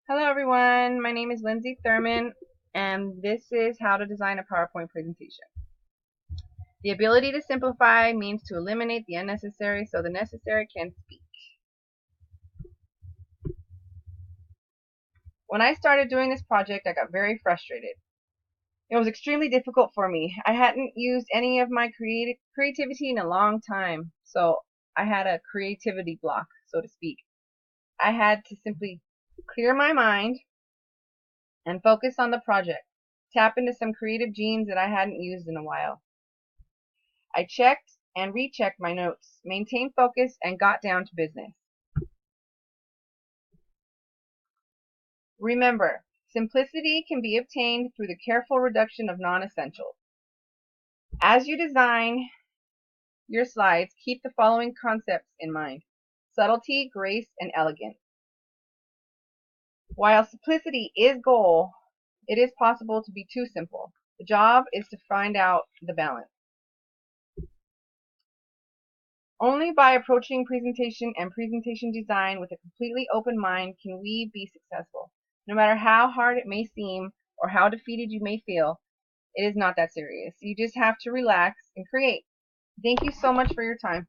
Hello everyone, my name is Lindsay Thurman and this is how to design a PowerPoint presentation. The ability to simplify means to eliminate the unnecessary so the necessary can speak. When I started doing this project, I got very frustrated. It was extremely difficult for me. I hadn't used any of my creativity in a long time, so I had a creativity block, so to speak. I had to simply clear my mind and focus on the project, tap into some creative genes that I hadn't used in a while. I checked and rechecked my notes, maintained focus, and got down to business. Remember, simplicity can be obtained through the careful reduction of non-essentials. As you design your slides, keep the following concepts in mind: subtlety, grace, and elegance. While simplicity is goal, it is possible to be too simple. The job is to find out the balance. Only by approaching presentation and presentation design with a completely open mind can we be successful. No matter how hard it may seem or how defeated you may feel, it is not that serious. You just have to relax and create. Thank you so much for your time.